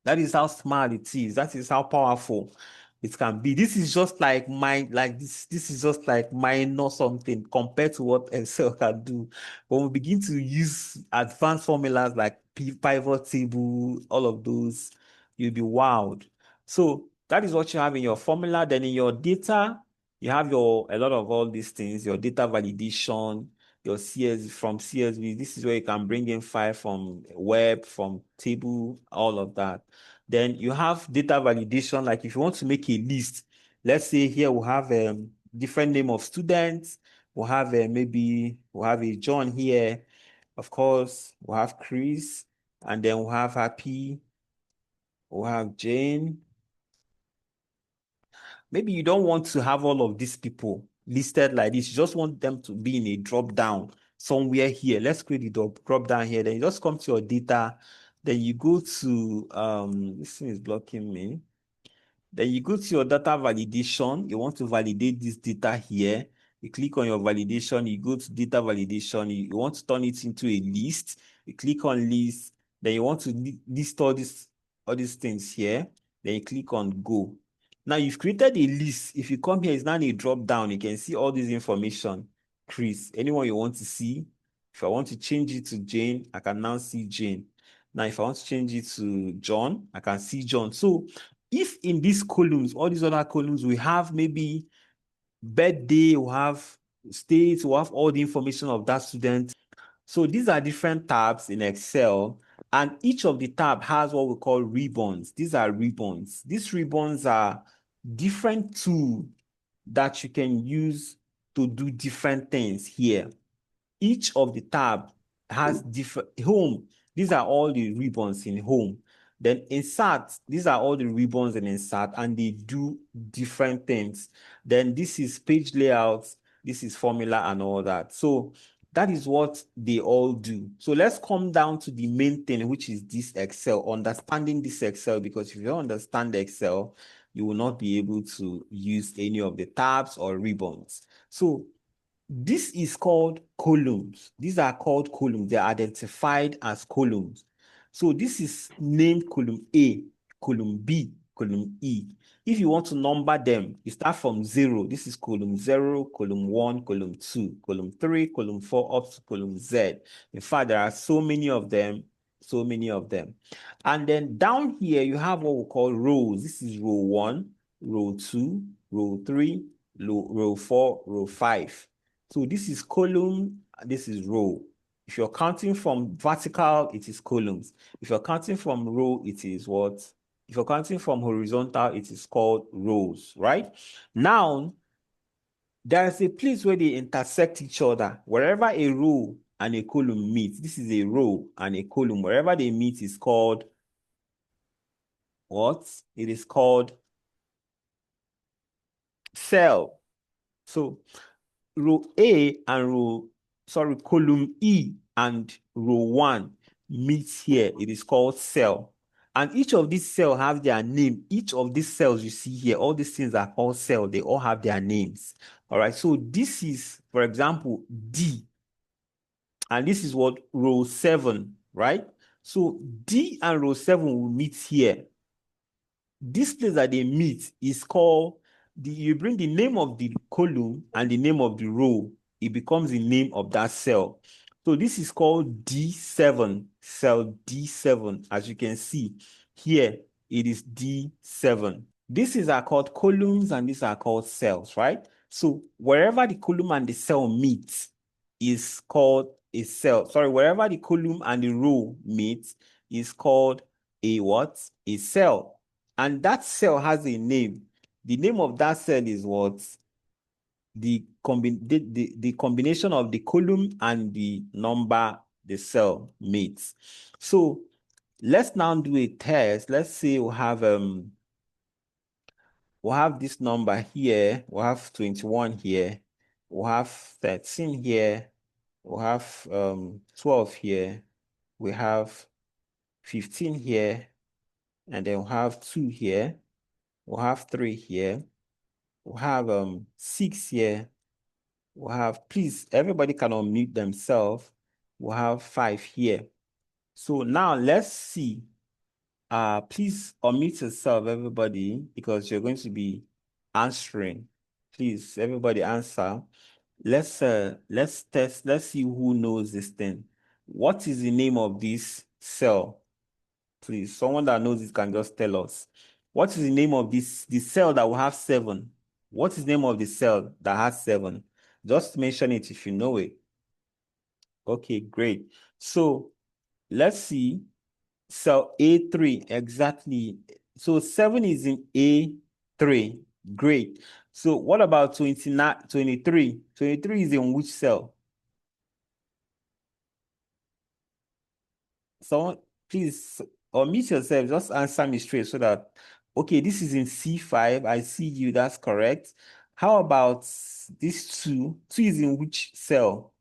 That is how smart it is. That is how powerful it can be. This is just like this is just like minor something compared to what Excel can do. When we begin to use advanced formulas like pivot table, all of those, you'll be wowed. So that is what you have in your formula. Then in your data, you have a lot of all these things, your data validation, your from CSV. This is where you can bring in file from web, from table, all of that. Then you have data validation, like if you want to make a list, let's say here we have a different name of students. We'll have maybe we'll have a John here. Of course, we'll have Chris, and then we'll have Happy, we'll have Jane. Maybe you don't want to have all of these people listed like this. You just want them to be in a drop down somewhere here. Let's create the drop down here. Then you just come to your data. Then you go to, this thing is blocking me. Then you go to your data validation. You want to validate this data here. You click on your validation. You go to data validation. You want to turn it into a list. You click on list. Then you want to list all these things here. Then you click on go. Now you've created a list. If you come here, it's now a drop down. You can see all this information. Chris, anyone you want to see. If I want to change it to Jane, I can now see Jane. Now, if I want to change it to John, I can see John. So if in these columns, all these other columns, we have maybe birthday, we have state, we have all the information of that student. So these are different tabs in Excel, and each of the tab has what we call ribbons. These are ribbons. These ribbons are different tools that you can use to do different things here. Each of the tab has different home. These are all the ribbons in home. Then insert, these are all the ribbons in insert, and they do different things. Then this is page layout, this is formula and all that. So that is what they all do. So let's come down to the main thing, which is this Excel, understanding this Excel, because if you don't understand Excel, you will not be able to use any of the tabs or ribbons. So this is called columns. These are called columns. They're identified as columns. So this is named column A, column B, column E. If you want to number them, you start from 0. This is column 0, column 1, column 2, column 3, column 4, up to column Z. In fact, there are so many of them, so many of them. And then down here, you have what we call rows. This is row 1, row 2, row 3, row 4, row 5. So this is column, this is row. If you're counting from vertical, it is columns. If you're counting from row, it is what? If you're counting from horizontal, it is called rows, right? Now, there's a place where they intersect each other. Wherever a row and a column meet, this is a row and a column. Wherever they meet is called what? It is called cell. So row A and column E and row 1 meets here. It is called cell. And each of these cells have their name. Each of these cells you see here, all these things are called cell. They all have their names. All right. So this is, for example, D. And this is what row 7, right? So D and row 7 will meet here. This place that they meet is called, you bring the name of the column and the name of the row, it becomes the name of that cell. So this is called D7, cell D7. As you can see here, it is D7. These are called columns and these are called cells, right? So wherever the column and the cell meet is called a cell. Sorry, wherever the column and the row meet is called a what? A cell. And that cell has a name. The name of that cell is what? The combination of the column and the number the cell meets. So let's now do a test. Let's say we'll have this number here. We'll have 21 here. We'll have 13 here. We'll have 12 here. We have 15 here. And then we'll have 2 here. We'll have 3 here. We'll have 6 here. We'll have, please, everybody can unmute themselves. We'll have 5 here. So now let's see. Please unmute yourself, everybody, because you're going to be answering. Please, everybody answer. Let's test. Let's see who knows this thing. What is the name of this cell? Please, someone that knows it can just tell us. What is the name of the cell that will have 7? What is the name of the cell that has 7? Just mention it if you know it. Okay, great. So let's see. Cell A3, exactly. So 7 is in A3. Great. So what about 29, 23? 23 is in which cell? Someone, please unmute yourself. Just answer me straight so that, okay, this is in C5. I see you. That's correct. How about this 2? 2 is in which cell?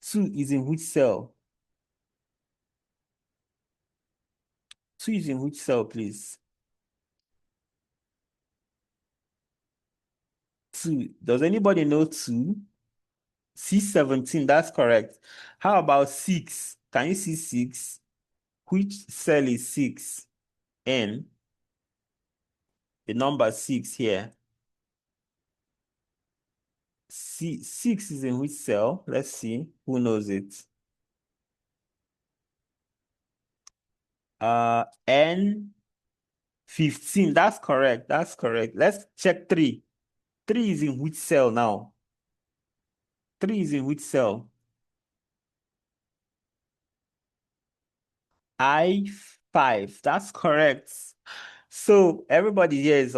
2 is in which cell? 2 is in which cell, please? 2. Does anybody know 2? C17, that's correct. How about 6? Can you see 6? Which cell is 6? N. The number 6 here. 6 is in which cell? Let's see. Who knows it? N15. That's correct. That's correct. Let's check 3. 3 is in which cell now? 3 is in which cell? I5. That's correct. So everybody here is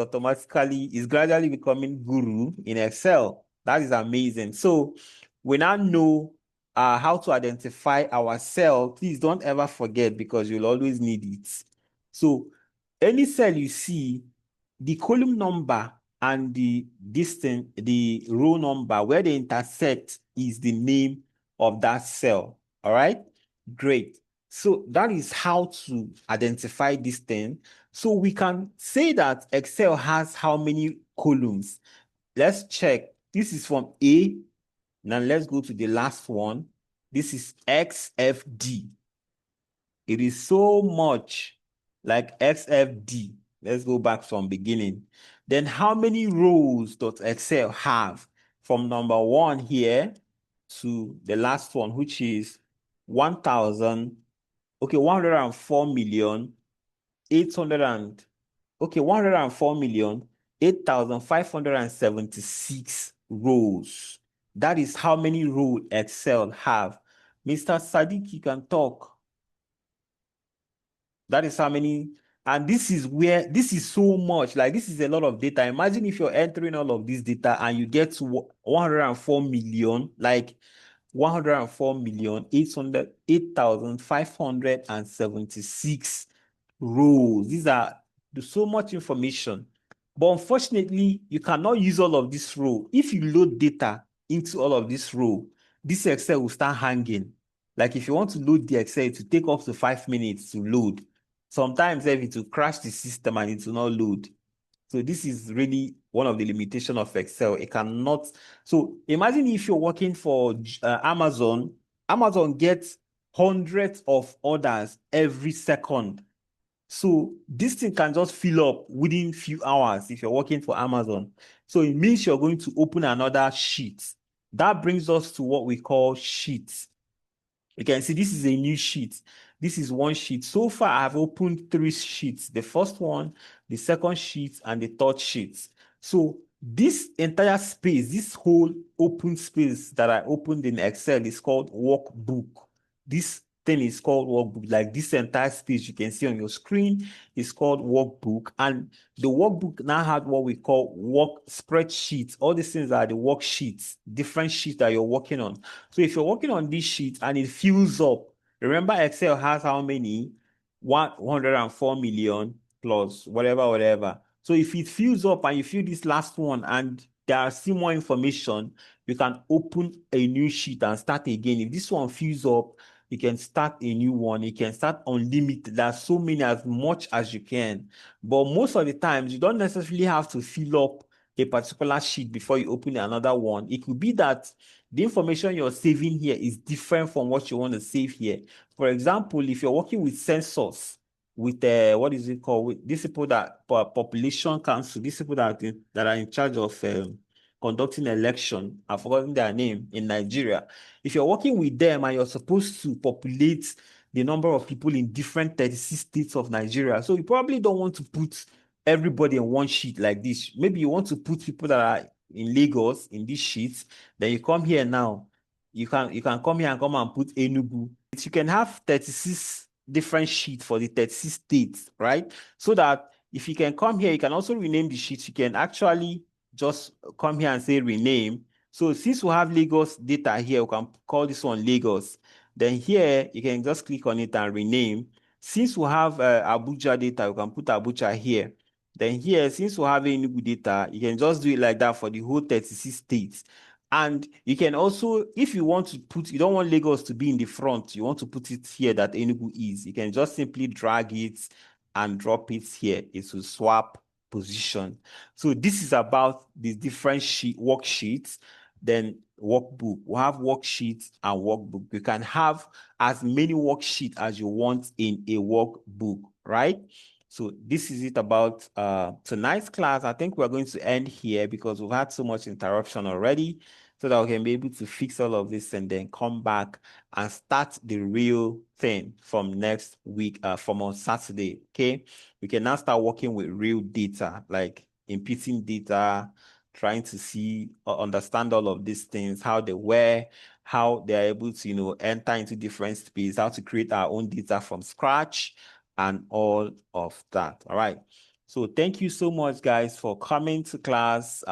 gradually becoming guru in Excel. That is amazing. So we now know how to identify our cell, please don't ever forget, because you'll always need it. So any cell you see, the column number and the distance, the row number where they intersect is the name of that cell. All right, great. So that is how to identify this thing. So we can say that Excel has how many columns? Let's check. This is from A. Now let's go to the last one. This is XFD. It is so much like XFD. Let's go back from beginning. Then how many rows does Excel have from number 1 here to the last one, which is 1,000, okay, 104,876 rows. That is how many rows Excel have. Mr. Sadiq, you can talk. That is how many, and this is where, this is so much, like this is a lot of data. Imagine if you're entering all of this data and you get to 104 million, like 104,808,576 rows. These are so much information. But unfortunately, you cannot use all of this row. If you load data into all of this row, this Excel will start hanging. Like if you want to load the Excel, it will take up to 5 minutes to load. Sometimes if it will crash the system and it will not load. So this is really one of the limitations of Excel. It cannot. So imagine if you're working for Amazon. Amazon gets hundreds of orders every second. So this thing can just fill up within few hours if you're working for Amazon. So it means you're going to open another sheet. That brings us to what we call sheets. You can see this is a new sheet. This is one sheet. So far, I've opened 3 sheets. The first one, the second sheet, and the third sheet. So this entire space, this whole open space that I opened in Excel is called workbook. This thing is called workbook. Like this entire space you can see on your screen is called workbook. And the workbook now has what we call work spreadsheets. All these things are the worksheets, different sheets that you're working on. So if you're working on this sheet and it fills up, remember Excel has how many? 104 million plus whatever. So if it fills up and you fill this last one and there are still more information, you can open a new sheet and start again. If this one fills up, you can start a new one. You can start unlimited. There's so many, as much as you can. But most of the times, you don't necessarily have to fill up a particular sheet before you open another one. It could be that the information you're saving here is different from what you want to save here. For example, if you're working with sensors, with what is it called? With these people that population council, these people that are in charge of conducting election, I've forgotten their name, in Nigeria. If you're working with them and you're supposed to populate the number of people in different 36 states of Nigeria, so you probably don't want to put everybody in one sheet like this. Maybe you want to put people that are in Lagos in this sheet. Then you come here now. You can come here and come and put Enugu. You can have 36 different sheets for the 36 states, right? So that if you can come here, you can also rename the sheets. You can actually just come here and say rename. So since we have Lagos data here, we can call this one Lagos. Then here, you can just click on it and rename. Since we have Abuja data, we can put Abuja here. Then here, since we have Enugu data, you can just do it like that for the whole 36 states. And you can also, if you want to put, you don't want Lagos to be in the front, you want to put it here that Enugu is, you can just simply drag it and drop it here. It will swap position. So this is about the different worksheets. Then workbook. We have worksheets and workbook. You can have as many worksheets as you want in a workbook, right? So this is it about tonight's class. I think we're going to end here because we've had so much interruption already, so that we can be able to fix all of this and then come back and start the real thing from next week, from on Saturday, okay? We can now start working with real data, like inputting data, trying to see or understand all of these things, how they were, how they're able to, enter into different space, how to create our own data from scratch, and all of that. All right. So thank you so much, guys, for coming to class.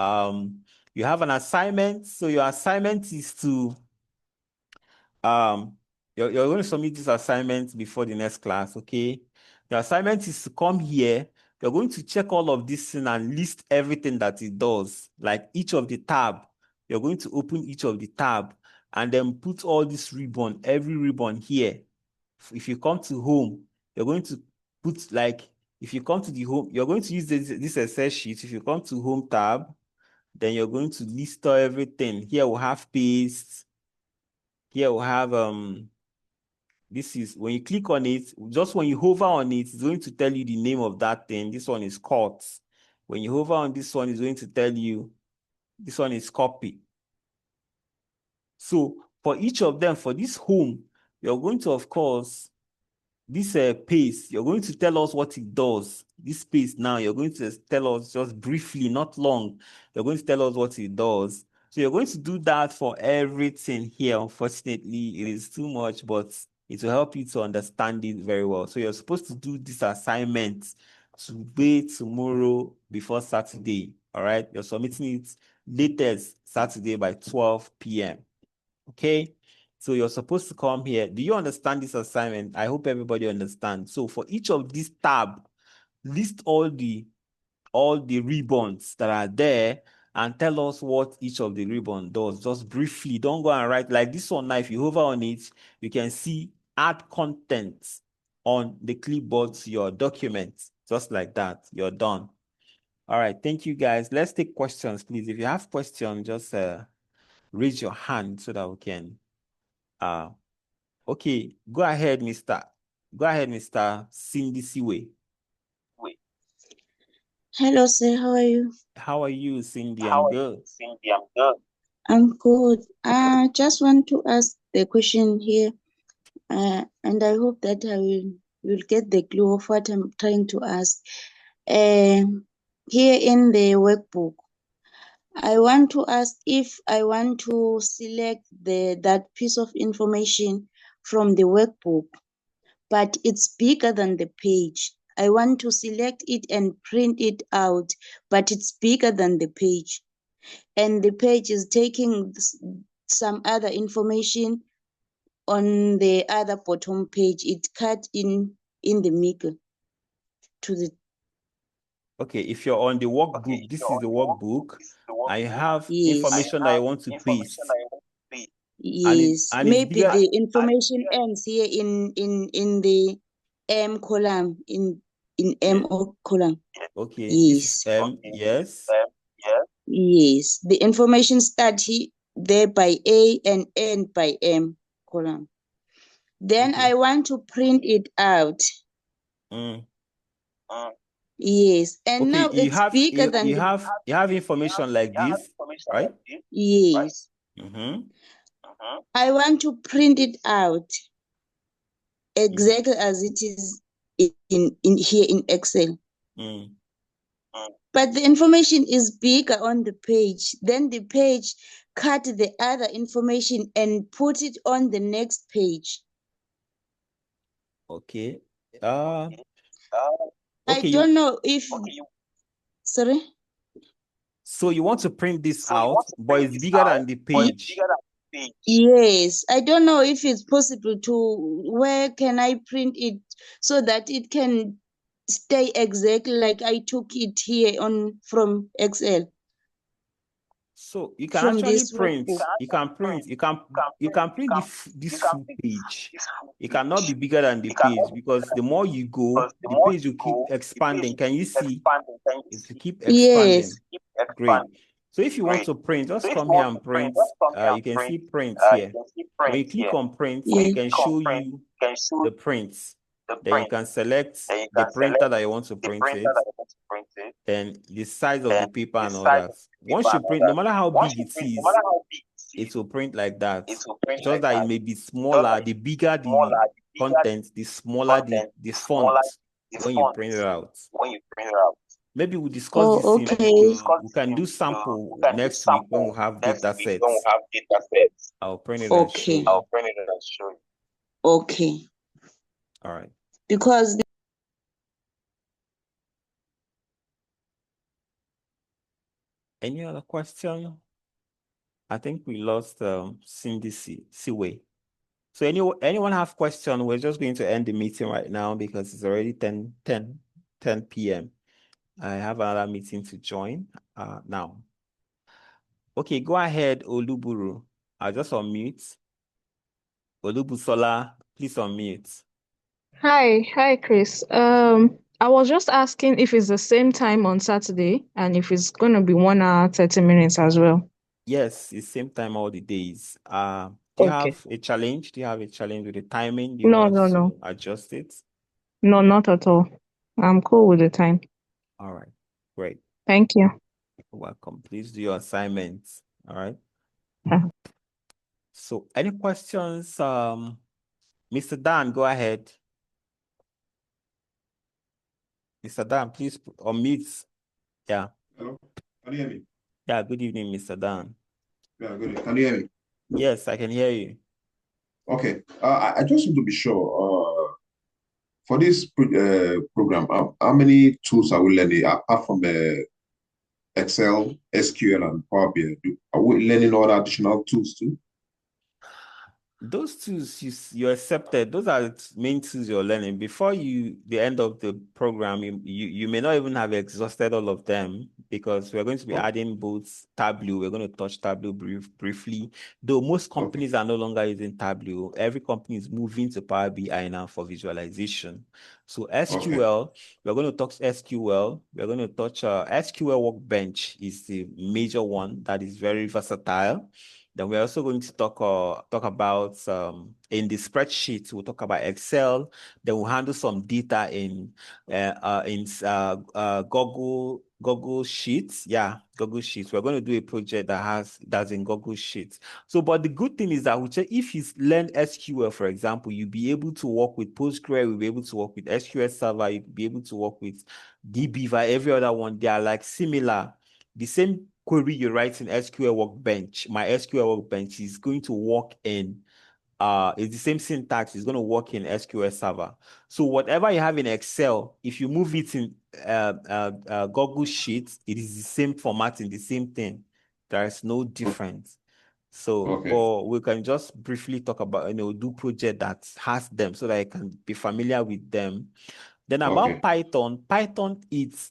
You have an assignment. So your assignment is to you're going to submit this assignment before the next class, okay? The assignment is to come here. You're going to check all of this in and list everything that it does, like each of the tab. You're going to open each of the tab and then put all this ribbon, every ribbon here. If you come to home, you're going to put like, if you come to the home, you're going to use this Excel sheet. If you come to home tab, then you're going to list everything. Here we'll have paste. Here we'll have, this is, when you click on it, just when you hover on it, it's going to tell you the name of that thing. This one is cut. When you hover on this one, it's going to tell you, this one is copy. So for each of them, for this home, you're going to, of course, this paste, you're going to tell us what it does. This paste now, you're going to tell us just briefly, not long. You're going to tell us what it does. So you're going to do that for everything here. Unfortunately, it is too much, but it will help you to understand it very well. So you're supposed to do this assignment today, tomorrow, before Saturday. All right. You're submitting it latest Saturday by 12 p.m. Okay. So you're supposed to come here. Do you understand this assignment? I hope everybody understands. So for each of these tab, list all the ribbons that are there and tell us what each of the ribbon does. Just briefly, don't go and write like this one now. If you hover on it, you can see add content on the clipboard to your document. Just like that, you're done. All right, thank you guys. Let's take questions, please. If you have questions, just raise your hand so that we can okay, go ahead, Mr. Cindy Siwe. Hello, sir. How are you? How are you, Cindy? I'm good. I'm good. I just want to ask the question here, and I hope that will get the clue of what I'm trying to ask. Here in the workbook, I want to ask if I want to select that piece of information from the workbook, but it's bigger than the page. I want to select it and print it out, but it's bigger than the page. And the page is taking some other information on the other bottom page. It cut in the middle to the Okay, if you're on the workbook, this is the workbook. I have information that I want to paste. Yes, And it's maybe bigger. the information ends here in the M column, in M or column. Okay, this is Yes. yes. Yes, the information start there by A and end by M column. Then Okay. I want to print it out. Yes, and Okay, now it's bigger than you have information like this, right? yes. I want to print it out exactly as it is in here in Excel. But the information is bigger on the page. Then the page cut the other information and put it on the next page. Okay. I don't know if sorry. So you want to print this out, but it's bigger than the page. Yes, I don't know if it's possible to, where can I print it so that it can stay exactly like I took it here from Excel. So you can From actually this print. workbook. You can print. You can print this full page. It cannot be bigger than the page because the more you go, the page will keep expanding. Can you see? It will keep expanding. Yes. Great. So if you want to print, just come here and print. You can see print here. When you click on print, it can show you the prints. Then you can select the printer that you want to print it, then the size of the paper and all that. Once you print, no matter how big it is, it will print like that. Just that it may be smaller. The bigger the content, the smaller the font when you print it out. Maybe we'll discuss this in we can do sample next week when we have data sets. I'll print it and show you. Okay. All right. Because Any other question? I think we lost Cindy Siwe. So anyone have question? We're just going to end the meeting right now because it's already 10 p.m. I have another meeting to join now. Okay, go ahead, Oluburu. I'll just unmute. Olubusola, please unmute. Hi, Chris. I was just asking if it's the same time on Saturday and if it's gonna be 1 hour, 30 minutes as well. Yes, it's same time all the days. Do you Okay. have a challenge? Do you have a challenge with the timing? Do you No, want no, us no. to adjust it? No, not at all. I'm cool with the time. All right, great. Thank you. Welcome. Please do your assignments. All right. Uh, So any questions? Mr. Dan, go ahead. Mr. Dan, please unmute. Yeah. Hello, can you hear me? Yeah, good evening, Mr. Dan. Yeah, good. Can you hear me? Yes, I can hear you. Okay. I just want to be sure. For this program, how many tools are we learning apart from Excel, SQL, and Power BI? Are we learning all the additional tools too? Those tools you accepted, those are the main tools you're learning. Before the end of the program, you may not even have exhausted all of them because we're going to be Oh, adding both Tableau. We're going to touch Tableau briefly. Though most okay. companies are no longer using Tableau, every company is moving to Power BI now for visualization. So Okay. SQL, we're going to touch SQL. We're going to touch SQL Workbench is the major one that is very versatile. Then we're also going to talk about in the spreadsheet. We'll talk about Excel. Then we'll handle some data in Google Sheets. Yeah, Google Sheets. We're going to do a project that's in Google Sheets. So, but the good thing is that if you learn SQL, for example, you'll be able to work with Postgre. You'll be able to work with SQL Server. You'll be able to work with DBeaver. Every other one, they are like similar. The same query you write in SQL Workbench, my SQL Workbench is going to work in it's the same syntax, it's going to work in SQL Server. So whatever you have in Excel, if you move it in Google Sheets, it is the same formatting, the same thing. There is no difference. So, Okay. but we can just briefly talk about, do project that has them so that I can be familiar with them. Then about Okay. Python,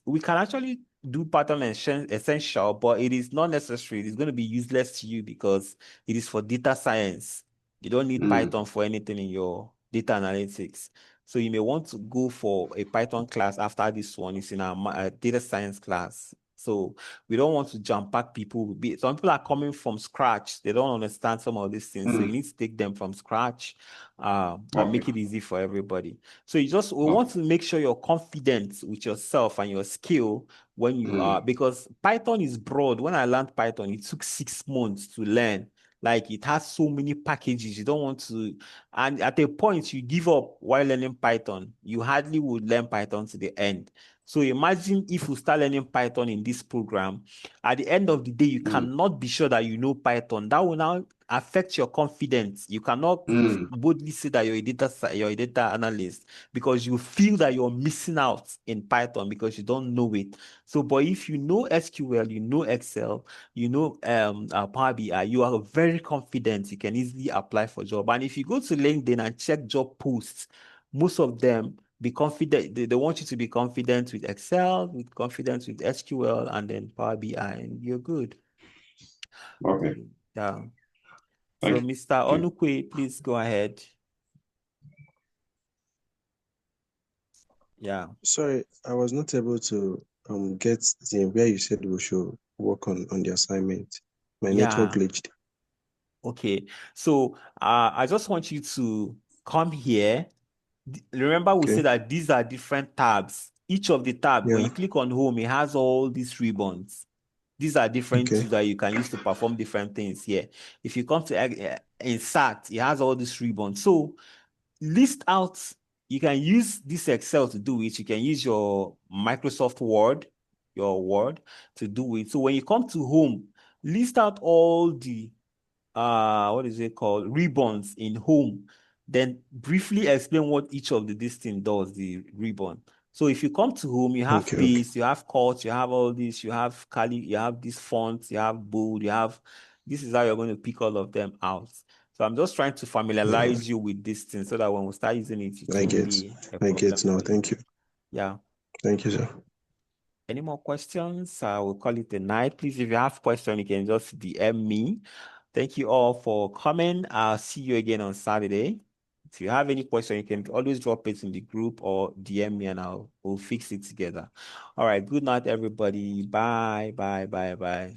we can actually do Python essential, but it is not necessary. It's going to be useless to you because it is for data science. You don't need Python for anything in your data analytics. So you may want to go for a Python class after this one. It's in our data science class. So we don't want to jump pack people. Some people are coming from scratch. They don't understand some of these things. So you need to take them from scratch and make it easy for everybody. So we want to make sure you're confident with yourself and your skill when you are, because Python is broad. When I learned Python, it took 6 months to learn. Like it has so many packages. You don't want to, and at a point you give up while learning Python. You hardly would learn Python to the end. So imagine if you start learning Python in this program, at the end of the day, you cannot be sure that you know Python. That will now affect your confidence. You cannot boldly say that you're a data analyst because you feel that you're missing out in Python because you don't know it. So, but if you know SQL, you know Excel, you know Power BI, you are very confident. You can easily apply for job. And if you go to LinkedIn and check job posts, most of them be confident. They want you to be confident with Excel, with confidence with SQL, and then Power BI, and you're good. Okay. Yeah. So, Thank Mr. Onukwe, please go ahead. Yeah. Sorry, I was not able to get where you said we should work on the assignment. My network glitched. Okay. So I just want you to come here. Remember, we said that these are different tabs. Each of the tabs, when you click on home, it has all these ribbons. These are different tools that you can use to perform different things here. If you come to insert, it has all these ribbons. So list out, you can use this Excel to do it. You can use your Microsoft Word, to do it. So when you come to home, list out all the what is it called, ribbons in home, then briefly explain what each of this thing does, the ribbon. So if you come to home, you have paste, you have cut, you have all this, you have you have this font, you have bold, this is how you're going to pick all of them out. So I'm just trying to familiarize you with this thing so that when we start using it, it I won't get. be a I problem get now. for you. Thank you. Yeah. Thank you, sir. Any more questions? I will call it a night. Please, if you have questions, you can just DM me. Thank you all for coming. I'll see you again on Saturday. If you have any question, you can always drop it in the group or DM me and we'll fix it together. All right. Good night, everybody. Bye, bye, bye, bye.